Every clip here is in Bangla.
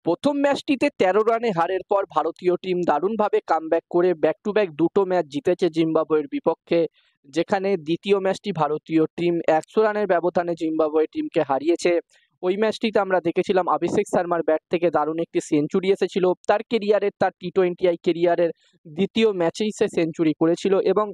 প্রথম ম্যাচটিতে ১৩ রানে হারের পর ভারতীয় টিম দারুণভাবে কামব্যাক করে ব্যাক টু ব্যাক দুটো ম্যাচ জিতেছে জিম্বাবুয়ের বিপক্ষে। যেখানে দ্বিতীয় ম্যাচটি ভারতীয় টিম ১০০ রানের ব্যবধানে জিম্বাবুয়ে টিমকে হারিয়েছে। ওই ম্যাচটিতে আমরা দেখেছিলাম অভিষেক শর্মার ব্যাট থেকে দারুণ একটি সেঞ্চুরি এসেছিল। তার কেরিয়ারের, তার টি-20 কেরিয়ারের দ্বিতীয় ম্যাচেই সে সেঞ্চুরি করেছিল এবং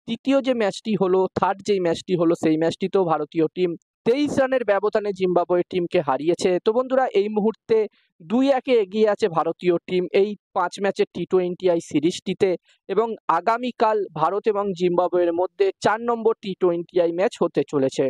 তৃতীয় যে ম্যাচটি হলো, থার্ড যেই ম্যাচটি হলো, সেই ম্যাচটিতেও ভারতীয় টিম ২৩ রানের ব্যবধানে জিম্বাবুয়ে টিমকে হারিয়েছে। তো বন্ধুরা, এই মুহূর্তে ২-১ এগিয়ে আছে ভারতীয় টিম এই ৫ ম্যাচের টি-20 সিরিজটিতে এবং আগামীকাল ভারত এবং জিম্বাবুয়ের মধ্যে ৪ নম্বর টি-20 ম্যাচ হতে চলেছে।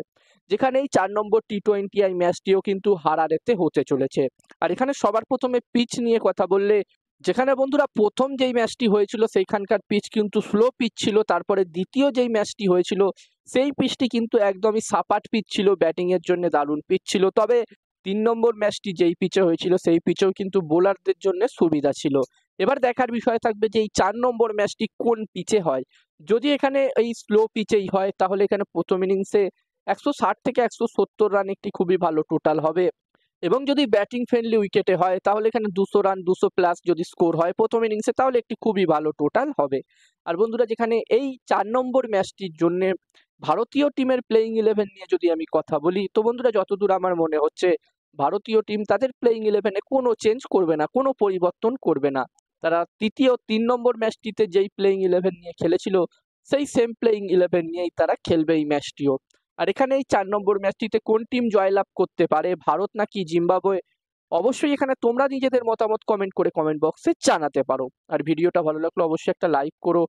যেখানে এই ৪ নম্বর টি-20 ম্যাচটিও কিন্তু হারারেতে হতে চলেছে। আর এখানে সবার প্রথমে পিচ নিয়ে কথা বললে, যেখানে বন্ধুরা প্রথম যেই ম্যাচটি হয়েছিল সেইখানকার পিচ কিন্তু স্লো পিচ ছিল। তারপরে দ্বিতীয় যেই ম্যাচটি হয়েছিল সেই পিচটি কিন্তু একদমই সাপাট পিচ ছিল, ব্যাটিং এর জন্য দারুণ পিচ ছিল। তবে ৩ নম্বর ম্যাচটি যেই পিচে হয়েছিল সেই পিচেও কিন্তু বোলারদের জন্য সুবিধা ছিল। এবার দেখার বিষয় থাকবে যে এই ৪ নম্বর ম্যাচটি কোন পিচে হয়। যদি এখানে এই স্লো পিচেই হয় তাহলে এখানে প্রথম ইনিংসে ১৬০ থেকে ১৭০ রান একটি খুবই ভালো টোটাল হবে এবং যদি ব্যাটিং ফ্রেন্ডলি উইকেটে হয় তাহলে এখানে ২০০ রান ২০০ প্লাস যদি স্কোর হয় প্রথম ইনিংসে তাহলে একটি খুবই ভালো টোটাল হবে। আর বন্ধুরা, যেখানে এই ৪ নম্বর ম্যাচটির জন্য ভারতীয় টিমের প্লেইং 11 নিয়ে যদি আমি কথা বলি, তো বন্ধুরা যতদূর আমার মনে হচ্ছে ভারতীয় টিম তাদের প্লেইং 11-এ কোনো চেঞ্জ করবে না, কোনো পরিবর্তন করবে না। তারা তৃতীয় ৩ নম্বর ম্যাচটিতে যেই প্লেইং 11 নিয়ে খেলেছিল সেই সেম প্লেইং 11 নিয়েই তারা খেলবে এই ম্যাচটিও। আর এখানে এই ৪ নম্বর ম্যাচটিতে কোন টিম জয়লাভ করতে পারে, ভারত নাকি জিম্বাবুয়ে? অবশ্যই এখানে তোমরা নিজেদের মতামত কমেন্ট করে কমেন্ট বক্সে জানাতে পারো। আর ভিডিওটা ভালো লাগলে অবশ্যই একটা লাইক করো।